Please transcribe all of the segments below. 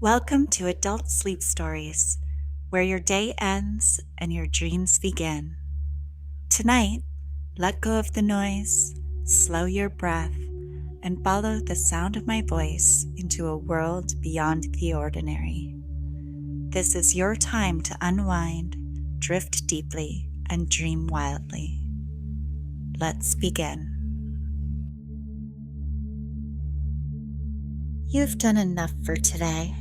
Welcome to Adult Sleep Stories, where your day ends and your dreams begin. Tonight, let go of the noise, slow your breath, and follow the sound of my voice into a world beyond the ordinary. This is your time to unwind, drift deeply, and dream wildly. Let's begin. You've done enough for today.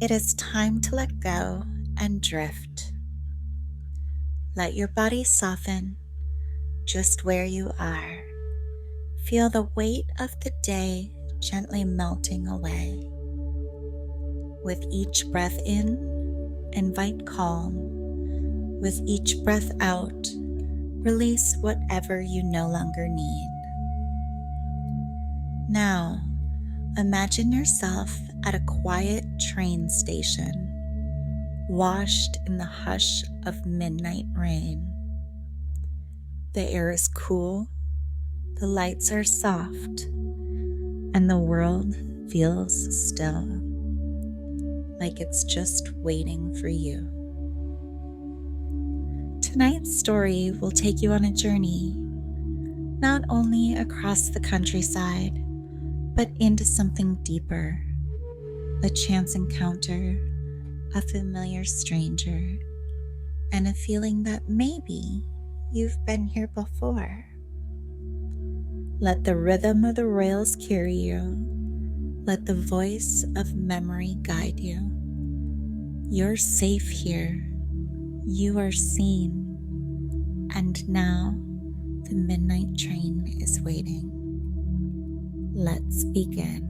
It is time to let go and drift. Let your body soften just where you are. Feel the weight of the day gently melting away. With each breath in, invite calm. With each breath out, release whatever you no longer need. Now, imagine yourself at a quiet train station, washed in the hush of midnight rain. The air is cool, the lights are soft, and the world feels still, like it's just waiting for you. Tonight's story will take you on a journey, not only across the countryside, but into something deeper, a chance encounter, a familiar stranger, and a feeling that maybe you've been here before. Let the rhythm of the rails carry you. Let the voice of memory guide you. You're safe here. You are seen. And now the midnight train is waiting. Let's begin.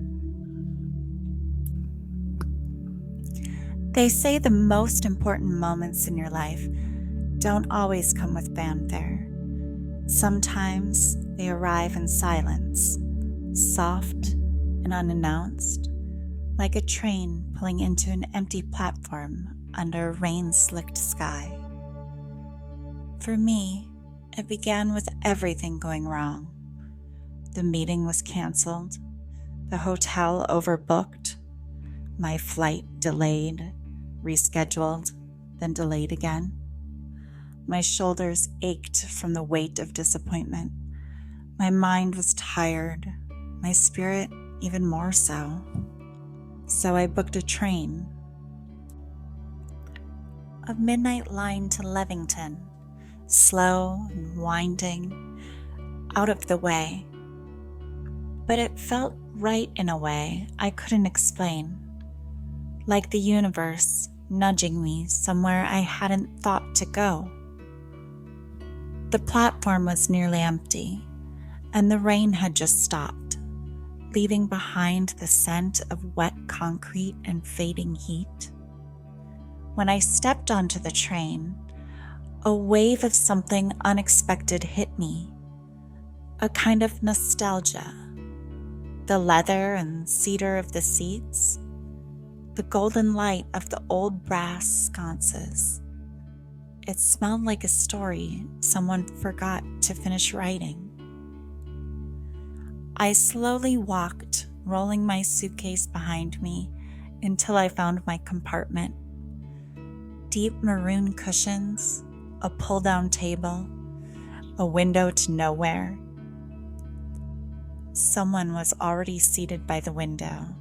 They say the most important moments in your life don't always come with fanfare. Sometimes they arrive in silence, soft and unannounced, like a train pulling into an empty platform under a rain-slicked sky. For me, it began with everything going wrong. The meeting was canceled, the hotel overbooked, my flight delayed, rescheduled, then delayed again. My shoulders ached from the weight of disappointment. My mind was tired, my spirit even more so. So I booked a train. A midnight line to Levington, slow and winding, out of the way. But it felt right in a way I couldn't explain, like the universe nudging me somewhere I hadn't thought to go. The platform was nearly empty, and the rain had just stopped, leaving behind the scent of wet concrete and fading heat. When I stepped onto the train, a wave of something unexpected hit me, a kind of nostalgia. The leather and cedar of the seats, the golden light of the old brass sconces. It smelled like a story someone forgot to finish writing. I slowly walked, rolling my suitcase behind me until I found my compartment. Deep maroon cushions, a pull-down table, a window to nowhere. Someone was already seated by the window.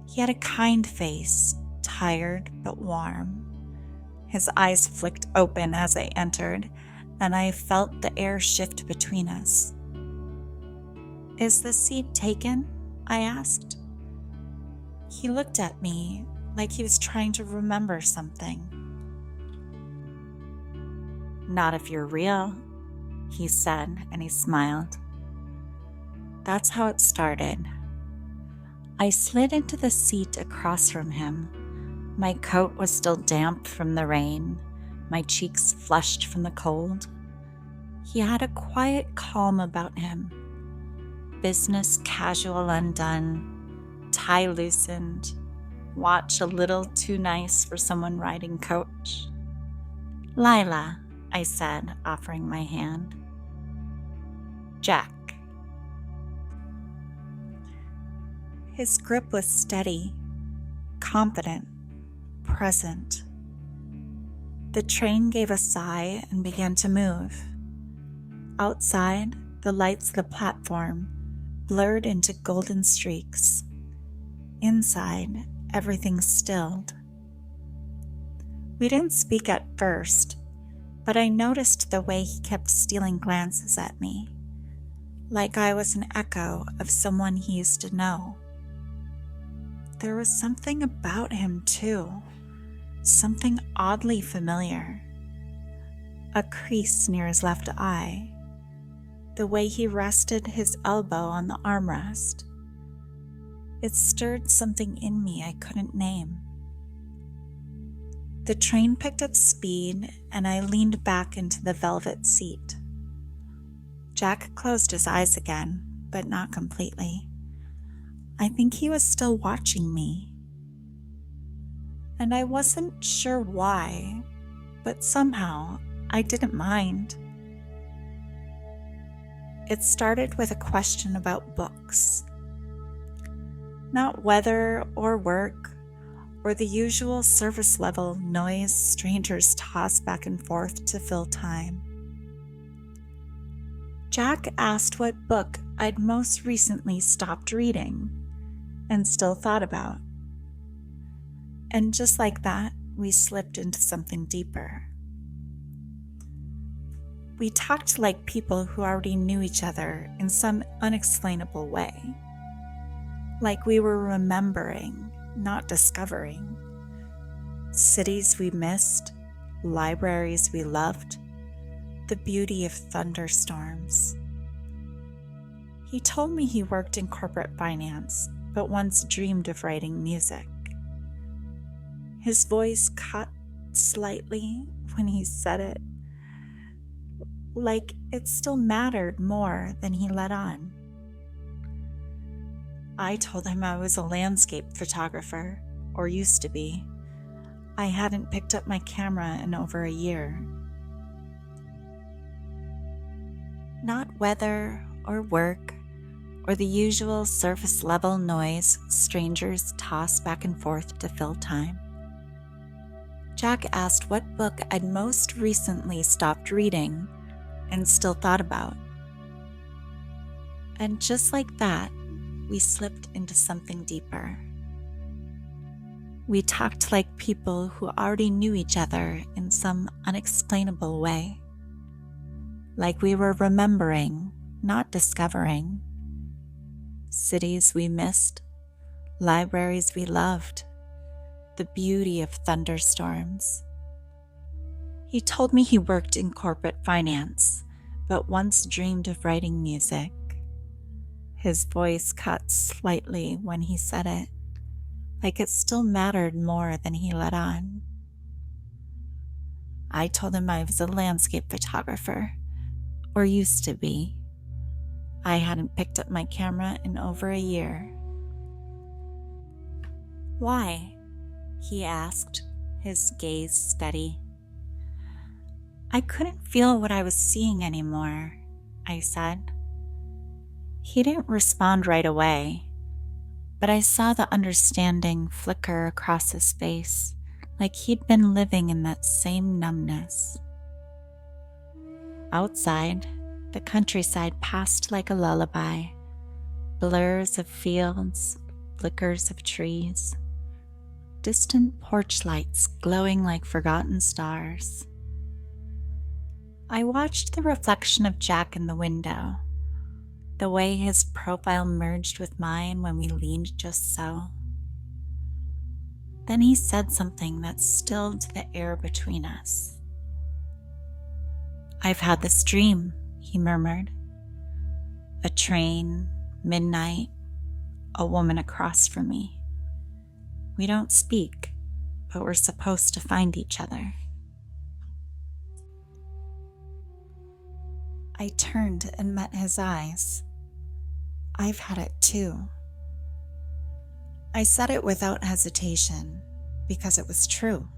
He had a kind face, tired but warm. His eyes flicked open as I entered, and I felt the air shift between us. "Is the seat taken?" I asked. He looked at me like he was trying to remember something. "Not if you're real," he said, and he smiled. That's how it started. I slid into the seat across from him. My coat was still damp from the rain, my cheeks flushed from the cold. He had a quiet calm about him. Business casual undone, tie loosened, watch a little too nice for someone riding coach. "Lila," I said, offering my hand. "Jack." His grip was steady, confident, present. The train gave a sigh and began to move. Outside, the lights of the platform blurred into golden streaks. Inside, everything stilled. We didn't speak at first, but I noticed the way he kept stealing glances at me, like I was an echo of someone he used to know. There was something about him, too, something oddly familiar. A crease near his left eye, the way he rested his elbow on the armrest. It stirred something in me I couldn't name. The train picked up speed, and I leaned back into the velvet seat. Jack closed his eyes again, but not completely. I think he was still watching me. And I wasn't sure why, but somehow I didn't mind. It started with a question about books. Not weather or work, or the usual surface level noise strangers toss back and forth to fill time. Jack asked what book I'd most recently stopped reading and still thought about. And just like that, we slipped into something deeper. We talked like people who already knew each other in some unexplainable way. Like we were remembering, not discovering. Cities we missed, libraries we loved, the beauty of thunderstorms. He told me he worked in corporate finance, but once dreamed of writing music. His voice cut slightly when he said it, like it still mattered more than he let on. I told him I was a landscape photographer, or used to be. I hadn't picked up my camera in over a year. Not weather or work or the usual surface level noise strangers toss back and forth to fill time. Jack asked what book I'd most recently stopped reading and still thought about. And just like that, we slipped into something deeper. We talked like people who already knew each other in some unexplainable way. Like we were remembering, not discovering. Cities we missed, libraries we loved, the beauty of thunderstorms. He told me he worked in corporate finance, but once dreamed of writing music. His voice cut slightly when he said it, like it still mattered more than he let on. I told him I was a landscape photographer, or used to be. I hadn't picked up my camera in over a year. Why? He asked, his gaze steady. I couldn't feel what I was seeing anymore, I said. He didn't respond right away, but I saw the understanding flicker across his face, like he'd been living in that same numbness. Outside, the countryside passed like a lullaby, blurs of fields, flickers of trees, distant porch lights glowing like forgotten stars. I watched the reflection of Jack in the window, the way his profile merged with mine when we leaned just so. Then he said something that stilled the air between us. I've had this dream, he murmured. A train, midnight, a woman across from me. We don't speak, but we're supposed to find each other. I turned and met his eyes. I've had it too. I said it without hesitation, because it was true.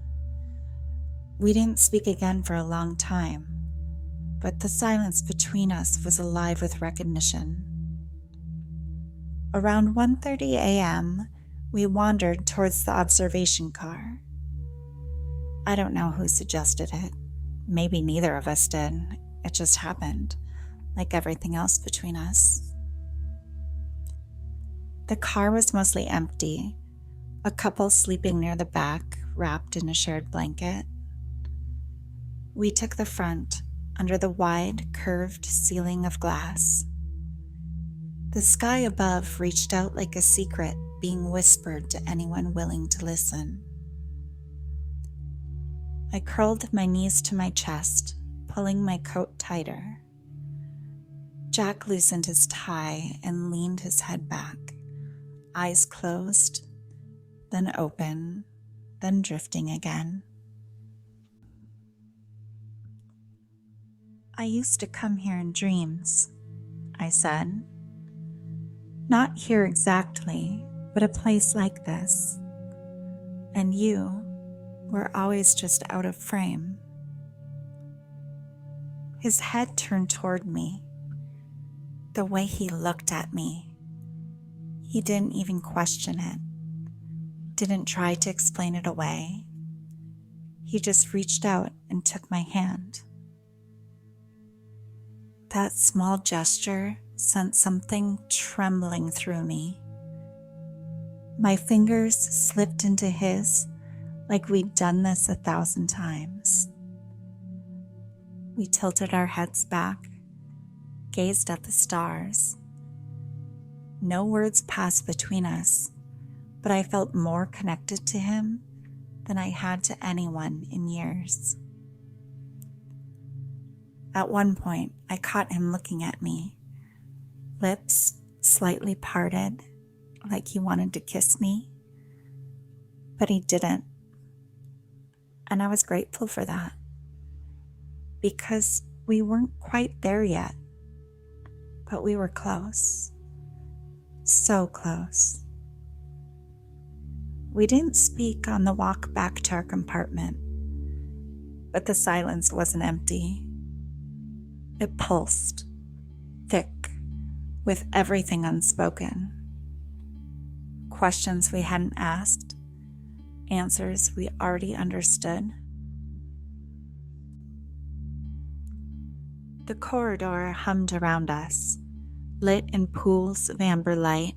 We didn't speak again for a long time, but the silence between us was alive with recognition. Around 1:30 a.m., we wandered towards the observation car. I don't know who suggested it. Maybe neither of us did. It just happened, like everything else between us. The car was mostly empty, a couple sleeping near the back, wrapped in a shared blanket. We took the front, under the wide, curved ceiling of glass. The sky above reached out like a secret being whispered to anyone willing to listen. I curled my knees to my chest, pulling my coat tighter. Jack loosened his tie and leaned his head back, eyes closed, then open, then drifting again. I used to come here in dreams, I said. Not here exactly, but a place like this. And you were always just out of frame. His head turned toward me. The way he looked at me, he didn't even question it, didn't try to explain it away. He just reached out and took my hand. That small gesture sent something trembling through me. My fingers slipped into his like we'd done this 1,000 times. We tilted our heads back, gazed at the stars. No words passed between us, but I felt more connected to him than I had to anyone in years. At one point, I caught him looking at me, lips slightly parted, like he wanted to kiss me, but he didn't. And I was grateful for that, because we weren't quite there yet, but we were close, so close. We didn't speak on the walk back to our compartment, but the silence wasn't empty. It pulsed, thick, with everything unspoken. Questions we hadn't asked, answers we already understood. The corridor hummed around us, lit in pools of amber light.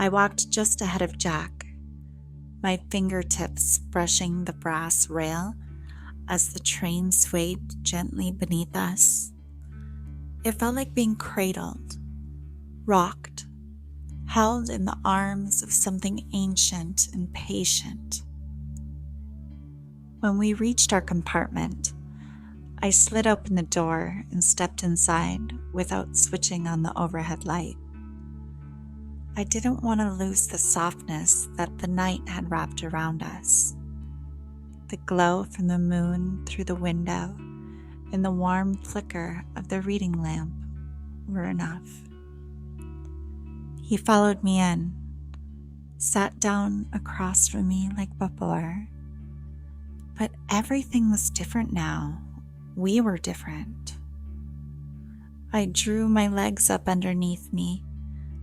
I walked just ahead of Jack, my fingertips brushing the brass rail as the train swayed gently beneath us. It felt like being cradled, rocked, held in the arms of something ancient and patient. When we reached our compartment, I slid open the door and stepped inside without switching on the overhead light. I didn't want to lose the softness that the night had wrapped around us. The glow from the moon through the window and the warm flicker of the reading lamp were enough. He followed me in, sat down across from me like before. But everything was different now. We were different. I drew my legs up underneath me,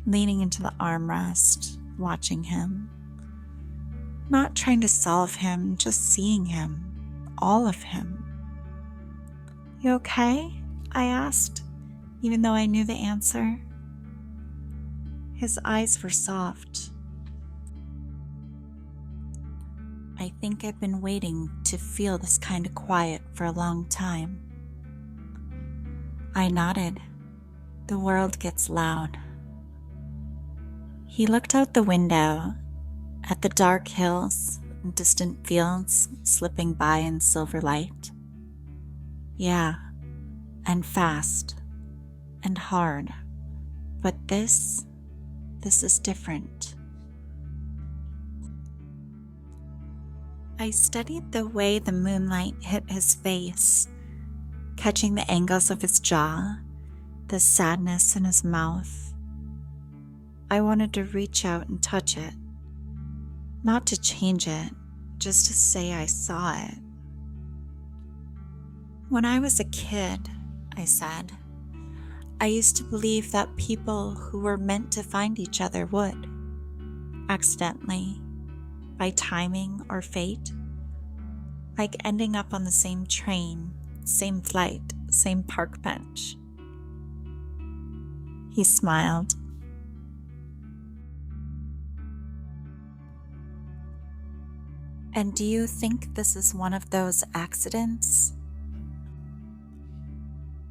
leaning into the armrest, watching him. Not trying to solve him, just seeing him, all of him. "You okay?" I asked, even though I knew the answer. His eyes were soft. "I think I've been waiting to feel this kind of quiet for a long time." I nodded. The world gets loud. He looked out the window at the dark hills and distant fields slipping by in silver light. "Yeah, and fast, and hard, but this is different." I studied the way the moonlight hit his face, catching the angles of his jaw, the sadness in his mouth. I wanted to reach out and touch it, not to change it, just to say I saw it. "When I was a kid," I said, I used to believe that people who were meant to find each other would, accidentally, by timing or fate, like ending up on the same train, same flight, same park bench. He smiled. And do you think this is one of those accidents?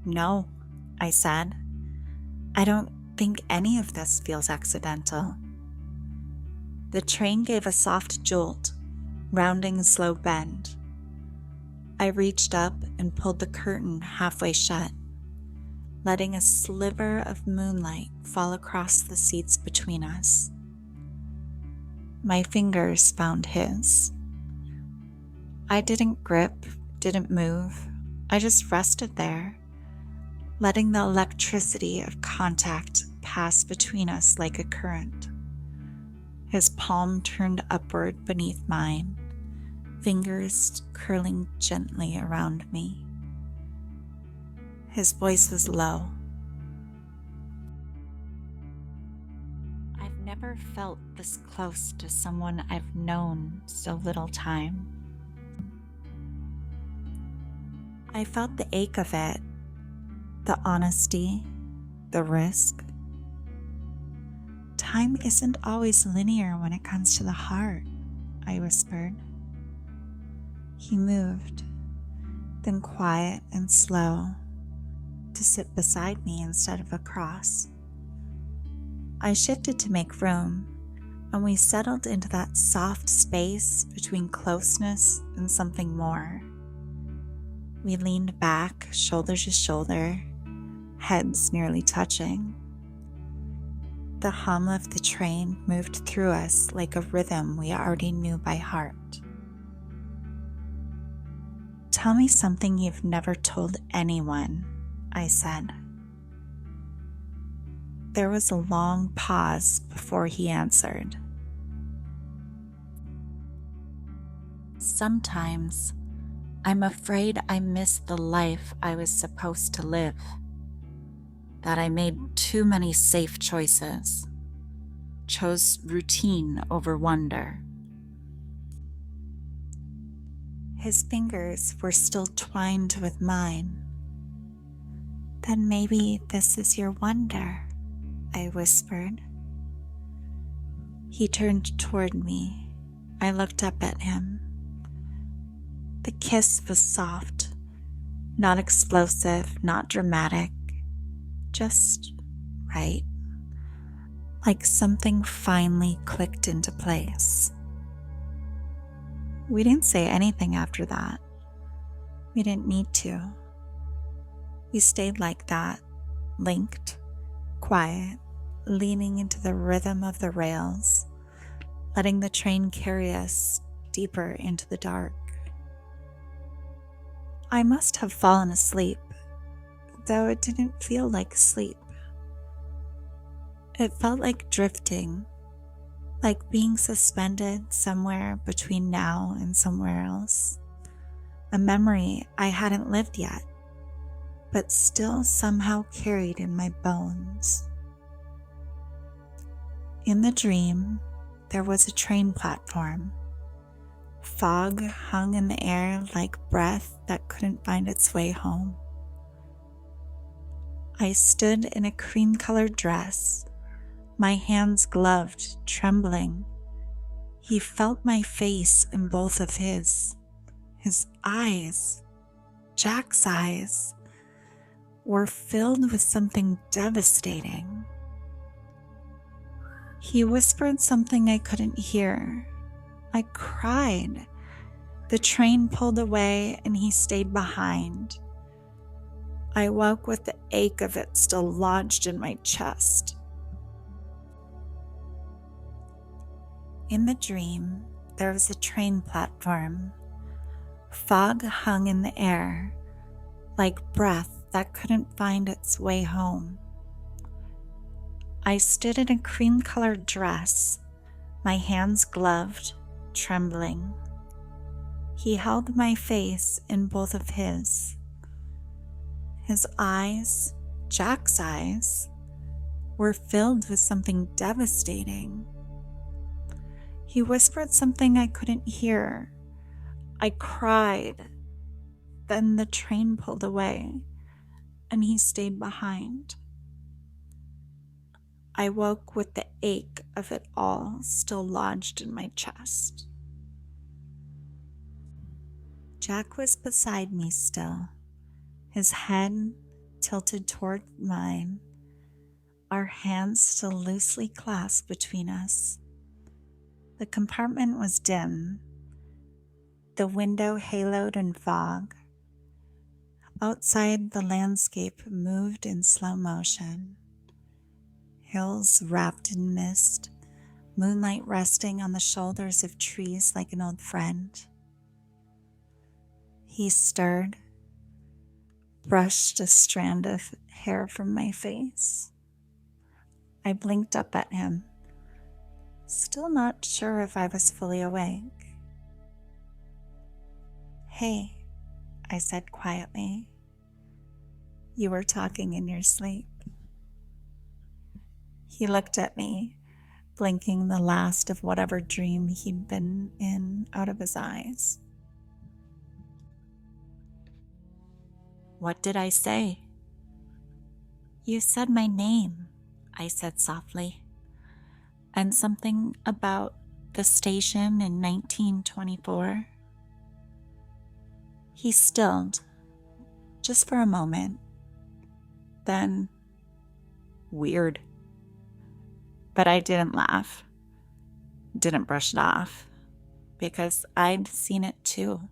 No, I said. I don't think any of this feels accidental. The train gave a soft jolt, rounding a slow bend. I reached up and pulled the curtain halfway shut, letting a sliver of moonlight fall across the seats between us. My fingers found his. I didn't grip, didn't move. I just rested there, letting the electricity of contact pass between us like a current. His palm turned upward beneath mine, fingers curling gently around me. His voice was low. I've never felt this close to someone I've known so little time. I felt the ache of it, the honesty, the risk. Time isn't always linear when it comes to the heart, I whispered. He moved, then quiet and slow, to sit beside me instead of across. I shifted to make room, and we settled into that soft space between closeness and something more. We leaned back, shoulder to shoulder, heads nearly touching. The hum of the train moved through us like a rhythm we already knew by heart. Tell me something you've never told anyone, I said. There was a long pause before he answered. Sometimes I'm afraid I missed the life I was supposed to live, that I made too many safe choices, chose routine over wonder. His fingers were still twined with mine. Then maybe this is your wonder, I whispered. He turned toward me. I looked up at him. The kiss was soft, not explosive, not dramatic, just right, like something finally clicked into place. We didn't say anything after that. We didn't need to. We stayed like that, linked, quiet, leaning into the rhythm of the rails, letting the train carry us deeper into the dark. I must have fallen asleep, though it didn't feel like sleep. It felt like drifting, like being suspended somewhere between now and somewhere else. A memory I hadn't lived yet, but still somehow carried in my bones. In the dream, there was a train platform. Fog hung in the air like breath that couldn't find its way home. I stood in a cream-colored dress, my hands gloved, trembling. He felt my face in both of his. His eyes, Jack's eyes, were filled with something devastating. He whispered something I couldn't hear. I cried. The train pulled away and he stayed behind. I woke with the ache of it still lodged in my chest. In the dream, there was a train platform. Fog hung in the air, like breath that couldn't find its way home. I stood in a cream-colored dress, my hands gloved, trembling. He held my face in both of his. His eyes, Jack's eyes were filled with something devastating. He whispered something I couldn't hear. I cried. Then the train pulled away, and he stayed behind. I woke with the ache of it all still lodged in my chest. Jack was beside me still, his head tilted toward mine, our hands still loosely clasped between us. The compartment was dim, the window haloed in fog. Outside, the landscape moved in slow motion. Hills wrapped in mist, moonlight resting on the shoulders of trees like an old friend. He stirred, brushed a strand of hair from my face. I blinked up at him, still not sure if I was fully awake. "Hey," I said quietly. "You were talking in your sleep." He looked at me, blinking the last of whatever dream he'd been in out of his eyes. "What did I say?" "You said my name," I said softly, "and something about the station in 1924. He stilled, just for a moment. Then, "Weird." But I didn't laugh, didn't brush it off, because I'd seen it too.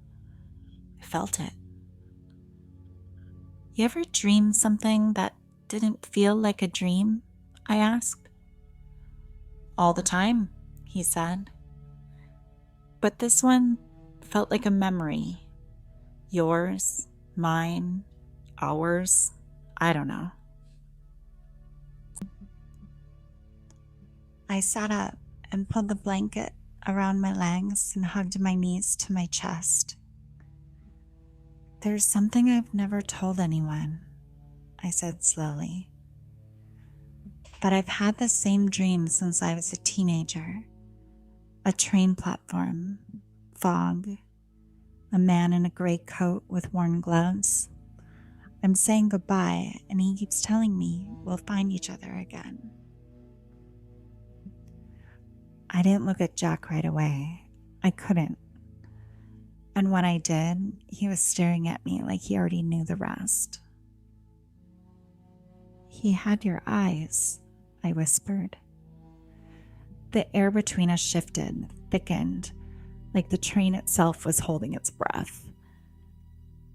I felt it. "You ever dream something that didn't feel like a dream?" I asked. "All the time," he said. "But this one felt like a memory. Yours, mine, ours, I don't know." I sat up and pulled the blanket around my legs and hugged my knees to my chest. "There's something I've never told anyone," I said slowly. "But I've had the same dream since I was a teenager. A train platform, fog, a man in a gray coat with worn gloves. I'm saying goodbye, and he keeps telling me we'll find each other again." I didn't look at Jack right away. I couldn't. And when I did, he was staring at me like he already knew the rest. "He had your eyes," I whispered. The air between us shifted, thickened, like the train itself was holding its breath.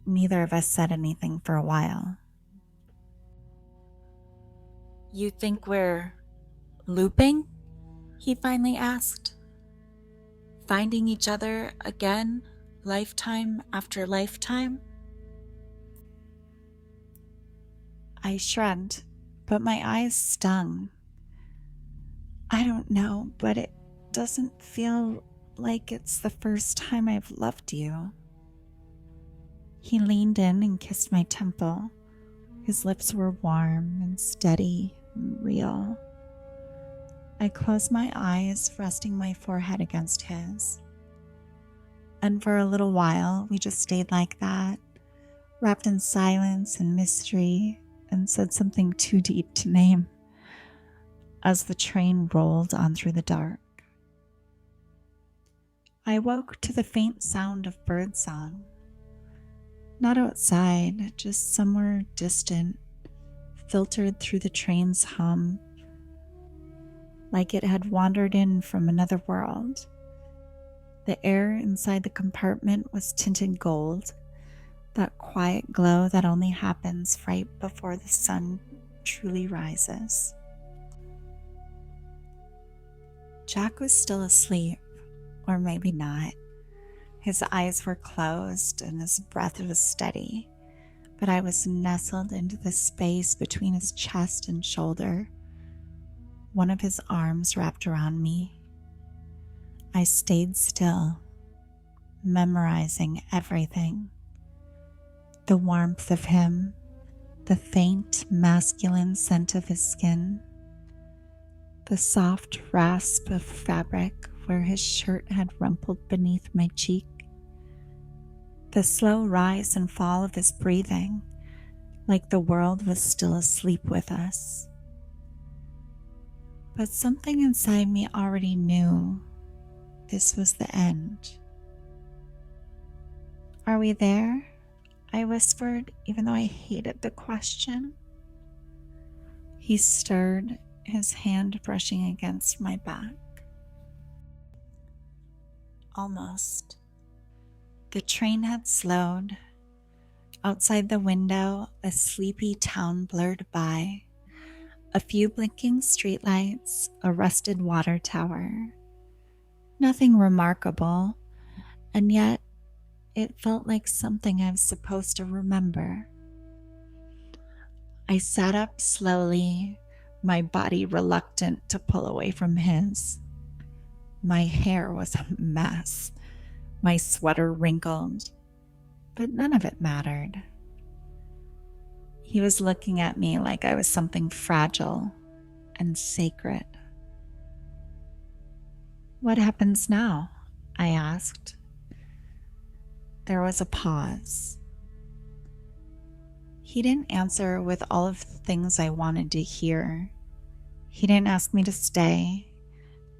Neither of us said anything for a while. "You think we're looping?" he finally asked. "Finding each other again, lifetime after lifetime?" I shrugged, but my eyes stung. "I don't know, but it doesn't feel like it's the first time I've loved you." He leaned in and kissed my temple. His lips were warm and steady and real. I closed my eyes, resting my forehead against his. And for a little while, we just stayed like that, wrapped in silence and mystery, and said something too deep to name, as the train rolled on through the dark. I woke to the faint sound of birdsong. Not outside, just somewhere distant, filtered through the train's hum, like it had wandered in from another world. The air inside the compartment was tinted gold, that quiet glow that only happens right before the sun truly rises. Jack was still asleep, or maybe not. His eyes were closed and his breath was steady, but I was nestled into the space between his chest and shoulder, one of his arms wrapped around me. I stayed still, memorizing everything. The warmth of him, The faint masculine scent of his skin, the soft rasp of fabric where his shirt had rumpled beneath my cheek, the slow rise and fall of his breathing, like the world was still asleep with us. But something inside me already knew this was the end. "Are we there?" I whispered, even though I hated the question. He stirred, his hand brushing against my back. Almost. The train had slowed. Outside the window, a sleepy town blurred by. A few blinking streetlights, a rusted water tower. Nothing remarkable, and yet it felt like something I was supposed to remember. I sat up slowly, my body reluctant to pull away from his. My hair was a mess, my sweater wrinkled, but none of it mattered. He was looking at me like I was something fragile and sacred. "What happens now?" I asked. There was a pause. He didn't answer with all of the things I wanted to hear. He didn't ask me to stay,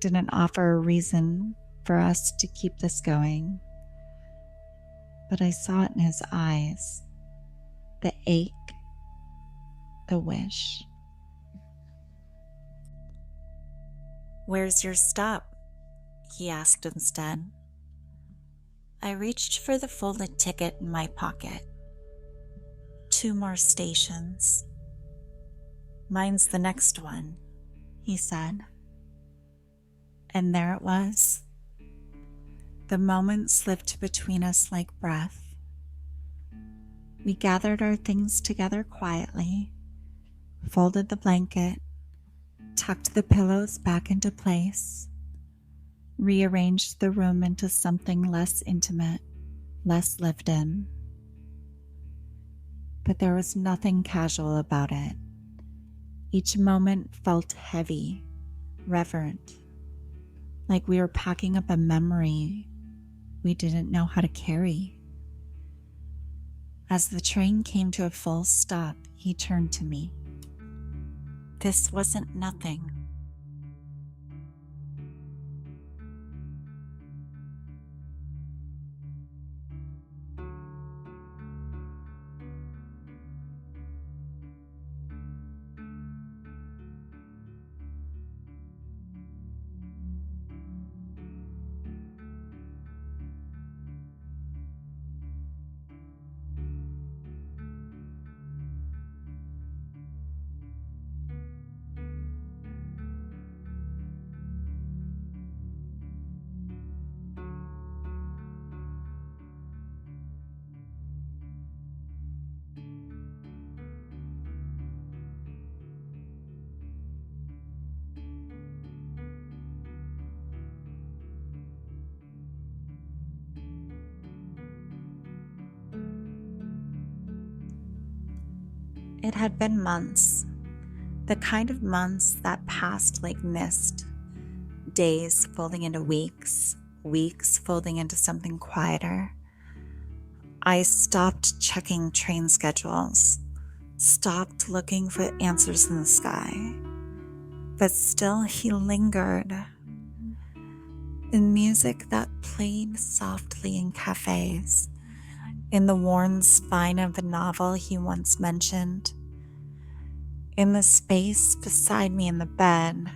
didn't offer a reason for us to keep this going. But I saw it in his eyes, the ache, the wish. "Where's your stop?" he asked instead. I reached for the folded ticket in my pocket. 2 more stations. "Mine's the next one," he said. And there it was. The moment slipped between us like breath. We gathered our things together quietly, folded the blanket, tucked the pillows back into place, rearranged the room into something less intimate, less lived in. But there was nothing casual about it. Each moment felt heavy, reverent, like we were packing up a memory we didn't know how to carry. As the train came to a full stop, he turned to me. "This wasn't nothing." It had been months, the kind of months that passed like mist, days folding into weeks, weeks folding into something quieter. I stopped checking train schedules, stopped looking for answers in the sky, but still he lingered. In music that played softly in cafes, in the worn spine of a novel he once mentioned, in the space beside me in the bed,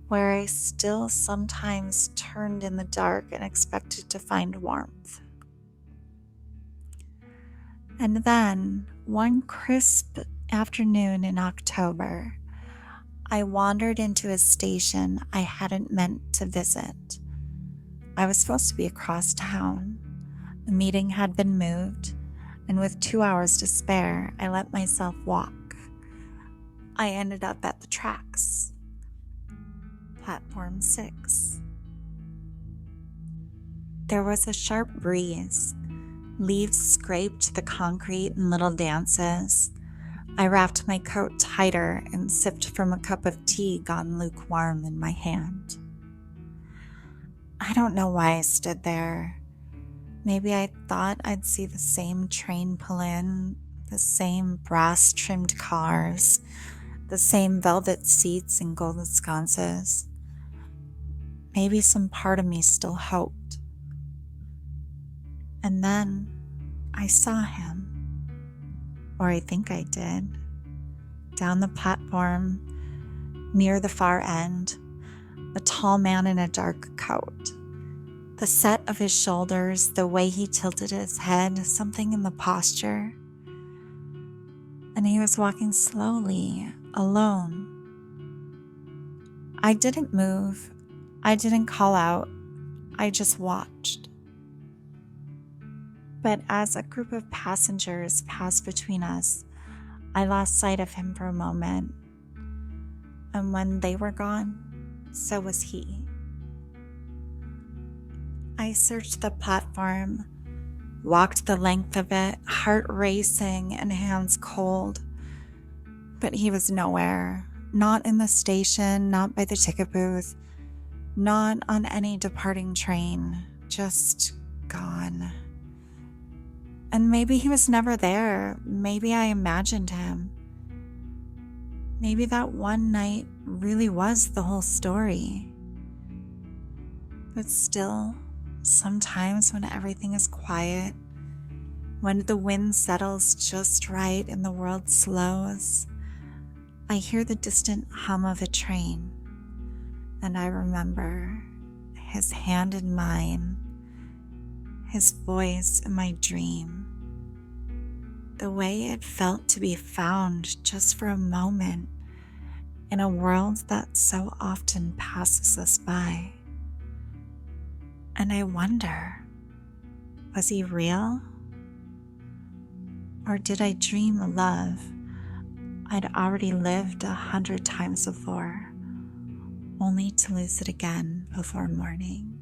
where I still sometimes turned in the dark and expected to find warmth. And then, one crisp afternoon in October, I wandered into a station I hadn't meant to visit. I was supposed to be across town. The meeting had been moved, and with 2 hours to spare, I let myself walk. I ended up at the tracks. Platform 6. There was a sharp breeze. Leaves scraped the concrete in little dances. I wrapped my coat tighter and sipped from a cup of tea gone lukewarm in my hand. I don't know why I stood there. Maybe I thought I'd see the same train pull in, the same brass-trimmed cars, the same velvet seats and golden sconces. Maybe some part of me still hoped. And then I saw him, or I think I did, down the platform near the far end, a tall man in a dark coat. The set of his shoulders, the way he tilted his head, something in the posture. And he was walking slowly, alone. I didn't move. I didn't call out. I just watched. But as a group of passengers passed between us, I lost sight of him for a moment. And when they were gone, so was he. I searched the platform, walked the length of it, heart racing and hands cold. But he was nowhere, not in the station, not by the ticket booth, not on any departing train, just gone. And maybe he was never there. Maybe I imagined him. Maybe that one night really was the whole story. But still, sometimes when everything is quiet, when the wind settles just right and the world slows, I hear the distant hum of a train, and I remember his hand in mine, his voice in my dream, the way it felt to be found just for a moment in a world that so often passes us by. And I wonder, was he real? Or did I dream a love I'd already lived 100 times before, only to lose it again before morning?